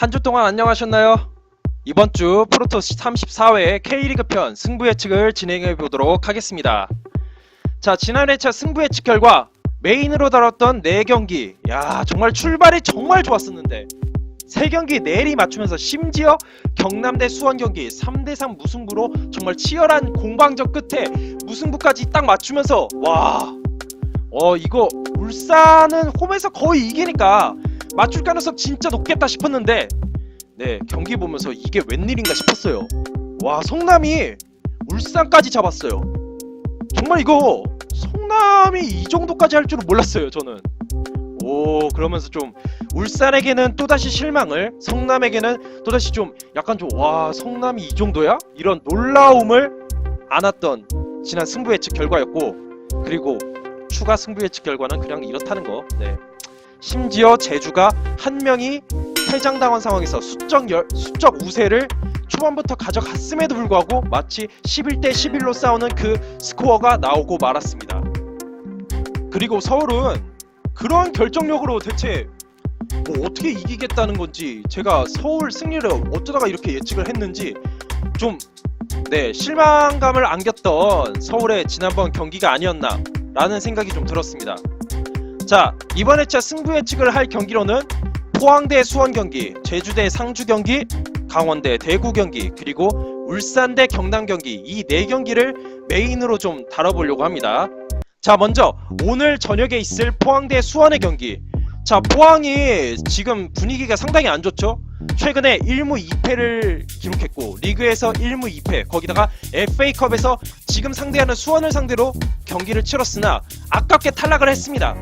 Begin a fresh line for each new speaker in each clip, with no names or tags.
한 주 동안 안녕하셨나요? 이번 주 프로토스 34회 K리그 편 승부 예측을 진행해 보도록 하겠습니다. 자, 지난 회차 승부 예측 결과 메인으로 다뤘던 4경기, 야 정말 출발이 정말 좋았었는데 3경기 내리 맞추면서 심지어 경남대 수원 경기 3대3 무승부로 정말 치열한 공방전 끝에 무승부까지 딱 맞추면서 와 이거 울산은 홈에서 거의 이기니까 맞출 가능성 진짜 높겠다 싶었는데 네, 경기 보면서 이게 웬일인가 싶었어요. 와, 성남이 울산까지 잡았어요. 정말 이거 성남이 이 정도까지 할 줄은 몰랐어요, 저는. 그러면서 좀 울산에게는 또다시 실망을, 성남에게는 또다시 좀 약간 좀 와, 성남이 이 정도야? 이런 놀라움을 안았던 지난 승부 예측 결과였고, 그리고 추가 승부 예측 결과는 그냥 이렇다는 거. 네. 심지어 제주가 한 명이 퇴장당한 상황에서 수적 우세를 초반부터 가져갔음에도 불구하고 마치 11대 11로 싸우는 그 스코어가 나오고 말았습니다. 그리고 서울은 그러한 결정력으로 대체 뭐 어떻게 이기겠다는 건지, 제가 서울 승리를 어쩌다가 이렇게 예측을 했는지 좀 실망감을 안겼던 서울의 지난번 경기가 아니었나 라는 생각이 좀 들었습니다. 자, 이번 회차 승부 예측을 할 경기로는 포항대 수원 경기, 제주대 상주 경기, 강원대 대구 경기, 그리고 울산대 경남 경기, 이 4경기를 메인으로 좀 다뤄보려고 합니다. 자, 먼저 오늘 저녁에 있을 포항대 수원의 경기. 자, 포항이 지금 분위기가 상당히 안 좋죠. 최근에 1무 2패를 기록했고 리그에서 1무 2패, 거기다가 FA컵에서 지금 상대하는 수원을 상대로 경기를 치렀으나 아깝게 탈락을 했습니다.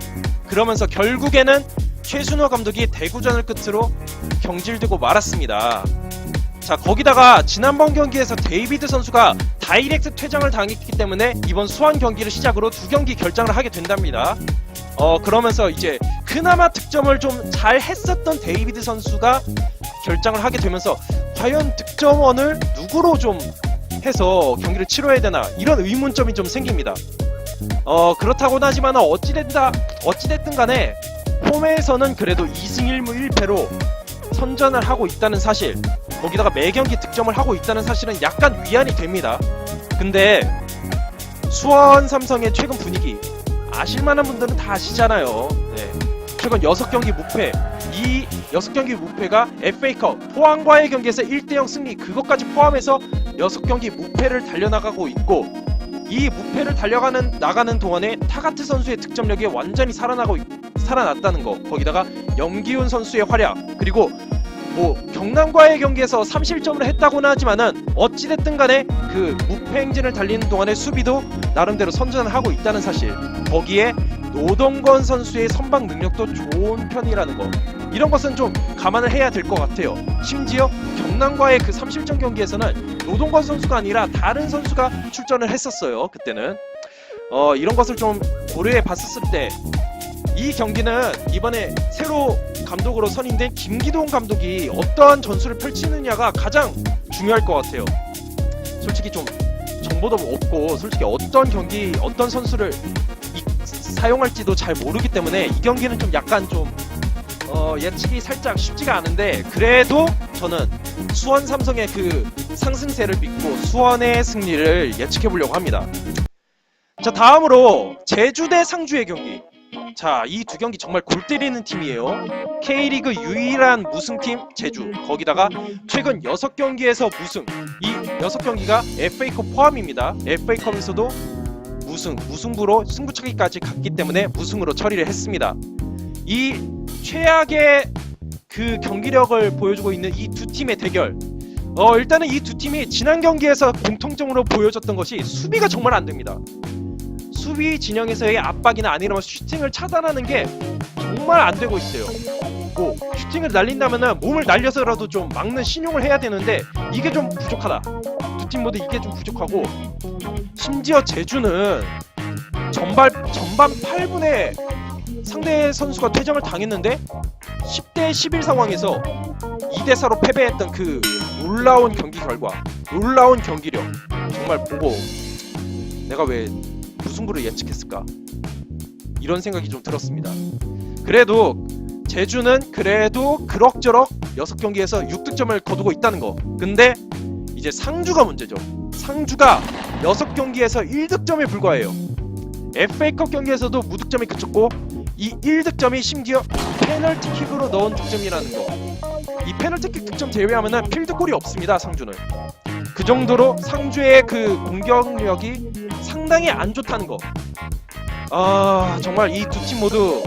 그러면서 결국에는 최순호 감독이 대구전을 끝으로 경질되고 말았습니다. 자, 거기다가 지난번 경기에서 데이비드 선수가 다이렉트 퇴장을 당했기 때문에 이번 수원 경기를 시작으로 2경기 결장을 하게 된답니다. 그러면서 이제 그나마 득점을 좀 잘 했었던 데이비드 선수가 결장을 하게 되면서 과연 득점원을 누구로 좀 해서 경기를 치러야 되나, 이런 의문점이 좀 생깁니다. 그렇다고는 하지만 어찌됐든 간에 홈에서는 그래도 2승 1무 1패로 선전을 하고 있다는 사실, 거기다가 매경기 득점을 하고 있다는 사실은 약간 위안이 됩니다. 근데 수원 삼성의 최근 분위기 아실만한 분들은 다 아시잖아요. 네. 최근 6경기 무패, 이 6경기 무패가 FA컵 포항과의 경기에서 1대0 승리, 그것까지 포함해서 6경기 무패를 달려나가고 있고, 이 무패를 나가는 동안에 타가트 선수의 득점력이 완전히 살아났다는 거, 거기다가 염기훈 선수의 활약, 그리고 뭐 경남과의 경기에서 3실점을 했다고는 하지만은 어찌됐든 간에 그 무패 행진을 달리는 동안의 수비도 나름대로 선전을 하고 있다는 사실, 거기에 노동건 선수의 선방 능력도 좋은 편이라는 거, 이런 것은 좀 감안을 해야 될 것 같아요. 심지어 경남과의 그 3실점 경기에서는 노동건 선수가 아니라 다른 선수가 출전을 했었어요. 그때는 이런 것을 좀 고려해 봤었을 때 이 경기는 이번에 새로 감독으로 선임된 김기동 감독이 어떠한 전술을 펼치느냐가 가장 중요할 것 같아요. 솔직히 좀 정보도 없고 솔직히 어떤 경기 어떤 선수를 사용할지도 잘 모르기 때문에 이 경기는 좀 약간 좀 예측이 살짝 쉽지가 않은데, 그래도 저는 수원 삼성의 그 상승세를 믿고 수원의 승리를 예측해 보려고 합니다. 자, 다음으로 제주 대 상주의 경기. 자, 이 2경기 정말 골 때리는 팀이에요. K리그 유일한 무승팀 제주, 거기다가 최근 6경기에서 무승, 이 6경기가 FA컵 포함입니다. FA컵에서도 무승부로 승부차기까지 갔기 때문에 무승으로 처리를 했습니다. 이 최악의 그 경기력을 보여주고 있는 이 두 팀의 대결, 일단은 이 두 팀이 지난 경기에서 공통적으로 보여줬던 것이 수비가 정말 안 됩니다. 수비 진영에서의 압박이나 아니면 슈팅을 차단하는 게 정말 안 되고 있어요. 뭐 슈팅을 날린다면은 몸을 날려서라도 좀 막는 신용을 해야 되는데 이게 좀 부족하다. 두 팀 모두 이게 좀 부족하고, 심지어 제주는 전반 8분에 상대 선수가 퇴장을 당했는데 10대 11 상황에서 2대 4로 패배했던 그 놀라운 경기 결과, 놀라운 경기력, 정말 보고 내가 왜 무승부를 예측했을까, 이런 생각이 좀 들었습니다. 그래도 제주는 그래도 그럭저럭 6경기에서 6득점을 거두고 있다는 거. 근데 이제 상주가 문제죠. 상주가 6경기에서 1득점에 불과해요. FA컵 경기에서도 무득점이 그쳤고 이 1득점이 심지어 페널티킥으로 넣은 득점이라는 거. 이 페널티킥 득점 제외하면은 필드골이 없습니다. 상주는. 그 정도로 상주의 그 공격력이 상당히 안 좋다는 거. 정말 이 두 팀 모두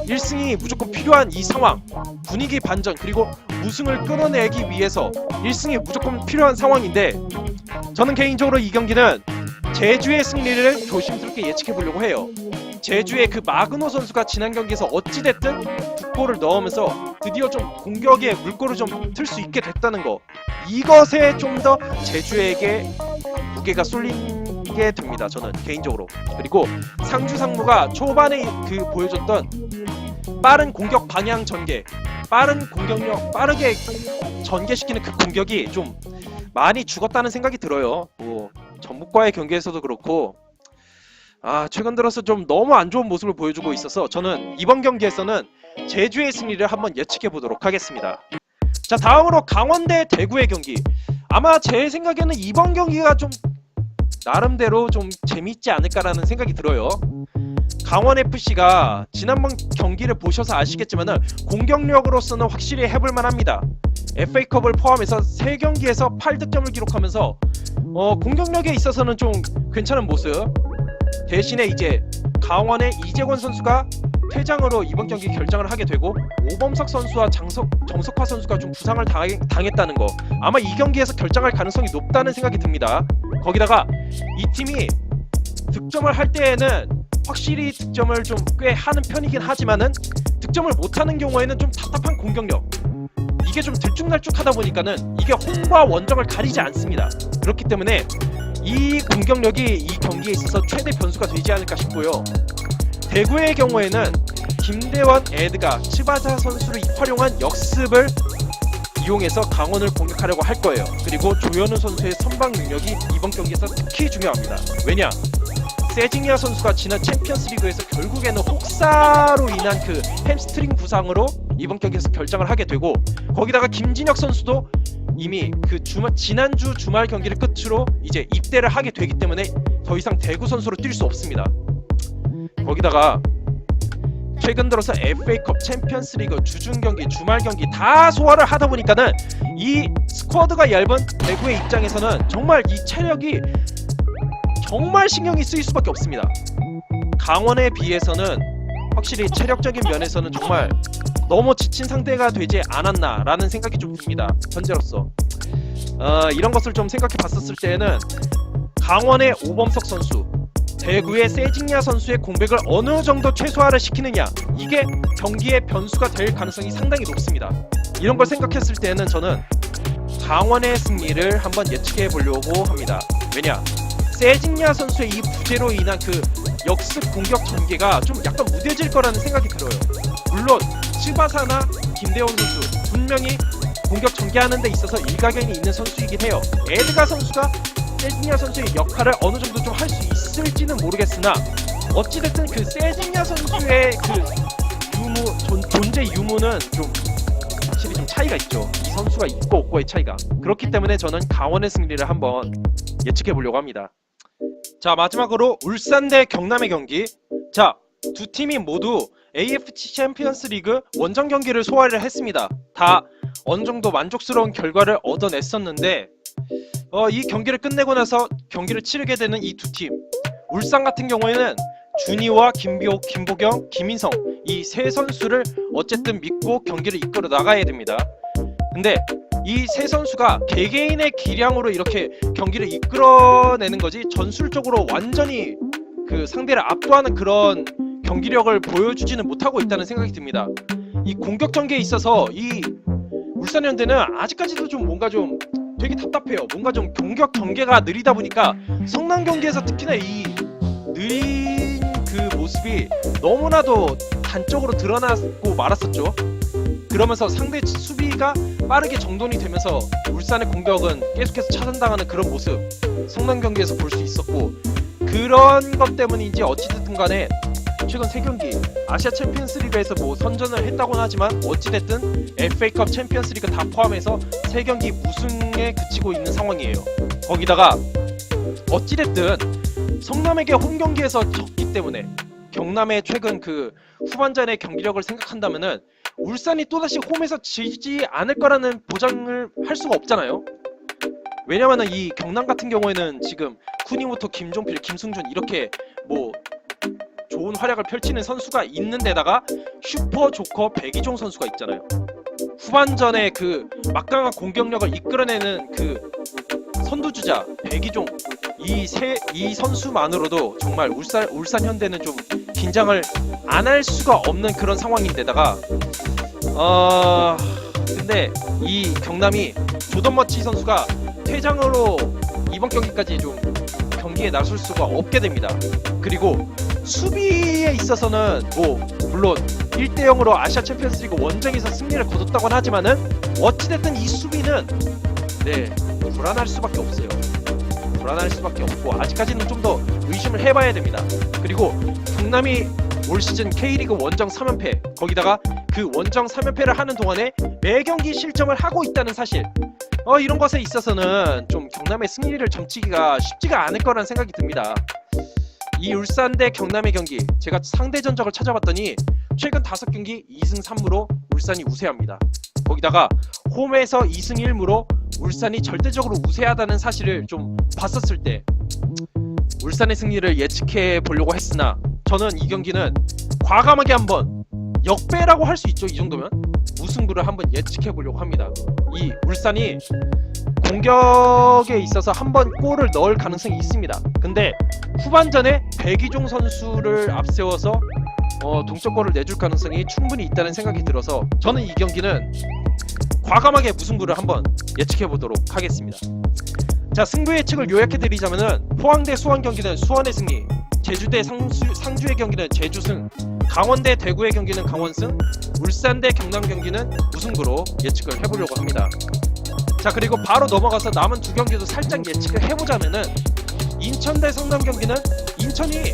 1승이 무조건 필요한 이 상황, 분위기 반전 그리고 우승을 끌어내기 위해서 1승이 무조건 필요한 상황인데, 저는 개인적으로 이 경기는 제주의 승리를 조심스럽게 예측해 보려고 해요. 제주의 그 마그노 선수가 지난 경기에서 어찌됐든 두 골을 넣으면서 드디어 좀 공격에 물꼬를 좀 틀 수 있게 됐다는 거, 이것에 좀 더 제주에게 무게가 쏠리게 됩니다. 저는 개인적으로. 그리고 상주 상무가 초반에 그 보여줬던 빠른 공격 방향 전개, 빠른 공격력, 빠르게 전개시키는 그 공격이 좀 많이 죽었다는 생각이 들어요. 뭐 전북과의 경기에서도 그렇고 최근 들어서 좀 너무 안 좋은 모습을 보여주고 있어서 저는 이번 경기에서는 제주의 승리를 한번 예측해 보도록 하겠습니다. 자, 다음으로 강원 대 대구의 경기. 아마 제 생각에는 이번 경기가 좀 나름대로 좀 재밌지 않을까라는 생각이 들어요. 강원FC가 지난번 경기를 보셔서 아시겠지만은 공격력으로서는 확실히 해볼만 합니다. FA컵을 포함해서 3경기에서 8득점을 기록하면서 공격력에 있어서는 좀 괜찮은 모습. 대신에 이제 강원의 이재권 선수가 퇴장으로 이번 경기 결장을 하게 되고 오범석 선수와 정석화 선수가 좀 부상을 당했다는 거, 아마 이 경기에서 결장할 가능성이 높다는 생각이 듭니다. 거기다가 이 팀이 득점을 할 때에는 확실히 득점을 좀 꽤 하는 편이긴 하지만은 득점을 못하는 경우에는 좀 답답한 공격력, 이게 좀 들쭉날쭉하다 보니까는 이게 홈과 원정을 가리지 않습니다. 그렇기 때문에 이 공격력이 이 경기에 있어서 최대 변수가 되지 않을까 싶고요. 대구의 경우에는 김대원, 에드가, 츠바자 선수를 활용한 역습을 이용해서 강원을 공격하려고 할 거예요. 그리고 조현우 선수의 선방 능력이 이번 경기에서 특히 중요합니다. 왜냐? 세징야 선수가 지난 챔피언스 리그에서 결국에는 혹사로 인한 그 햄스트링 부상으로 이번 경기에서 결장을 하게 되고, 거기다가 김진혁 선수도 이미 그 지난주 주말 경기를 끝으로 이제 입대를 하게 되기 때문에 더 이상 대구 선수로 뛸 수 없습니다. 거기다가 최근 들어서 FA컵, 챔피언스 리그, 주중 경기, 주말 경기 다 소화를 하다 보니까는 이 스쿼드가 얇은 대구의 입장에서는 정말 이 체력이 정말 신경이 쓰일 수밖에 없습니다. 강원에 비해서는 확실히 체력적인 면에서는 정말 너무 지친 상태가 되지 않았나라는 생각이 좀 듭니다. 현재로서 이런 것을 좀 생각해 봤었을 때에는 강원의 오범석 선수, 대구의 세징야 선수의 공백을 어느 정도 최소화를 시키느냐, 이게 경기의 변수가 될 가능성이 상당히 높습니다. 이런 걸 생각했을 때는 저는 강원의 승리를 한번 예측해 보려고 합니다. 왜냐? 세징야 선수의 이 부재로 인한 그 역습 공격 전개가 좀 약간 무뎌질 거라는 생각이 들어요. 물론 츠바사나 김대원 선수 분명히 공격 전개하는 데 있어서 일가견이 있는 선수이긴 해요. 에드가 선수가 세징야 선수의 역할을 어느 정도 좀 할 수 있을지는 모르겠으나, 어찌됐든 그 세징야 선수의 그 존재 유무는 좀 확실히 좀 차이가 있죠. 이 선수가 있고 없고의 차이가. 그렇기 때문에 저는 강원의 승리를 한번 예측해 보려고 합니다. 자, 마지막으로 울산 대 경남의 경기. 자, 두 팀이 모두 AFC 챔피언스 리그 원정 경기를 소화를 했습니다. 다 어느 정도 만족스러운 결과를 얻어냈었는데 이 경기를 끝내고 나서 경기를 치르게 되는 이 두 팀, 울산 같은 경우에는 준이와 김보경, 김인성 이 세 선수를 어쨌든 믿고 경기를 이끌어 나가야 됩니다. 근데 이 세 선수가 개개인의 기량으로 이렇게 경기를 이끌어내는 거지 전술적으로 완전히 그 상대를 압도하는 그런 경기력을 보여주지는 못하고 있다는 생각이 듭니다. 이 공격 전개에 있어서 이 울산현대는 아직까지도 좀 뭔가 좀 되게 답답해요. 뭔가 좀 공격 전개가 느리다 보니까 성남 경기에서 특히나 이 느린 그 모습이 너무나도 단적으로 드러나고 말았었죠. 그러면서 상대 수비가 빠르게 정돈이 되면서 울산의 공격은 계속해서 차단당하는 그런 모습 성남 경기에서 볼 수 있었고, 그런 것 때문인지 어찌됐든 간에 최근 3경기 아시아 챔피언스 리그에서 뭐 선전을 했다고는 하지만 어찌됐든 FA컵 챔피언스 리그 다 포함해서 3경기 무승에 그치고 있는 상황이에요. 거기다가 어찌됐든 성남에게 홈 경기에서 졌기 때문에 경남의 최근 그 후반전의 경기력을 생각한다면은 울산이 또다시 홈에서 지지 않을 거라는 보장을 할 수가 없잖아요. 왜냐면은 이 경남 같은 경우에는 지금 쿠니모토, 김종필, 김승준 이렇게 뭐 좋은 활약을 펼치는 선수가 있는 데다가 슈퍼 조커 백이종 선수가 있잖아요. 후반전에 그 막강한 공격력을 이끌어내는 그 선두주자 백이종 이 선수만으로도 정말 울산 현대는 좀 긴장을 안 할 수가 없는 그런 상황인데다가 근데 이 경남이 조던 머치 선수가 퇴장으로 이번 경기까지 좀 경기에 나설 수가 없게 됩니다. 그리고 수비에 있어서는 뭐 물론 1대0으로 아시아 챔피언스리그 원정에서 승리를 거뒀다고는 하지만은 어찌됐든 이 수비는 불안할 수밖에 없어요. 불안할 수밖에 없고 아직까지는 좀 더 의심을 해봐야 됩니다. 그리고 경남이 올 시즌 K리그 원정 3연패 거기다가 그 원정 3연패를 하는 동안에 매경기 실점을 하고 있다는 사실 이런 것에 있어서는 좀 경남의 승리를 점치기가 쉽지가 않을 거라는 생각이 듭니다. 이 울산 대 경남의 경기 제가 상대 전적을 찾아봤더니 최근 5경기 2승 3무로 울산이 우세합니다. 거기다가 홈에서 2승 1무로 울산이 절대적으로 우세하다는 사실을 좀 봤었을 때 울산의 승리를 예측해 보려고 했으나 저는 이 경기는 과감하게 한번 역배라고 할 수 있죠. 이 정도면 무승부를 한번 예측해 보려고 합니다. 이 울산이 공격에 있어서 한번 골을 넣을 가능성이 있습니다. 근데 후반전에 백이종 선수를 앞세워서 동점골을 내줄 가능성이 충분히 있다는 생각이 들어서 저는 이 경기는 과감하게 무승부를 한번 예측해 보도록 하겠습니다. 자, 승부 예측을 요약해 드리자면은 포항 대 수원 경기는 수원의 승리, 제주 대 상주의 경기는 제주승, 강원 대 대구의 경기는 강원승, 울산 대 경남 경기는 무승부로 예측을 해보려고 합니다. 자, 그리고 바로 넘어가서 남은 2경기도 살짝 예측을 해보자면은 인천 대 성남 경기는 인천이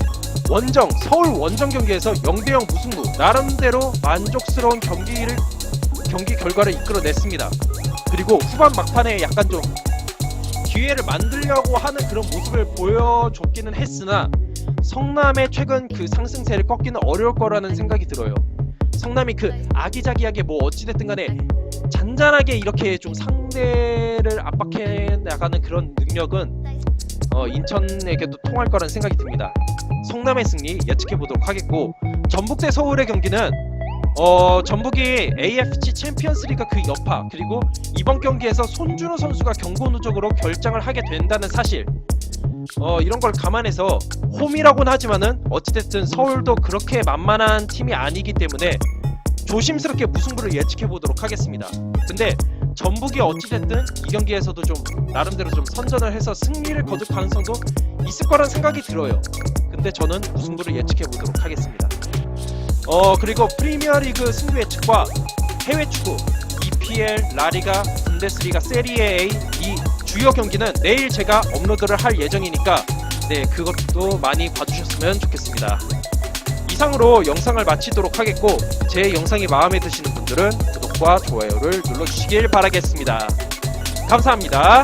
서울 원정 경기에서 0대0 무승부 나름대로 만족스러운 경기 결과를 이끌어냈습니다. 그리고 후반 막판에 약간 좀 기회를 만들려고 하는 그런 모습을 보여줬기는 했으나 성남의 최근 그 상승세를 꺾기는 어려울 거라는 생각이 들어요. 성남이 그 아기자기하게 뭐 어찌됐든 간에 잔잔하게 이렇게 좀 상대를 압박해 나가는 그런 능력은 인천에게도 통할 거라는 생각이 듭니다. 성남의 승리 예측해 보도록 하겠고, 전북 대 서울의 경기는 전북이 AFC 챔피언스 리그 그 여파 그리고 이번 경기에서 손준호 선수가 경고 누적으로 결장을 하게 된다는 사실 이런 걸 감안해서 홈이라고는 하지만은 어찌됐든 서울도 그렇게 만만한 팀이 아니기 때문에 조심스럽게 무승부를 예측해 보도록 하겠습니다. 근데 전북이 어찌됐든 이 경기에서도 좀 나름대로 좀 선전을 해서 승리를 거둘 가능성도 있을 거란 생각이 들어요. 근데 저는 무승부를 예측해 보도록 하겠습니다. 그리고 프리미어리그 승부 예측과 해외 축구, EPL, 라리가, 분데스리가, 세리에 A 이 주요 경기는 내일 제가 업로드를 할 예정이니까 그것도 많이 봐주셨으면 좋겠습니다. 이상으로 영상을 마치도록 하겠고, 제 영상이 마음에 드시는 분들은 구독과 좋아요를 눌러주시길 바라겠습니다. 감사합니다.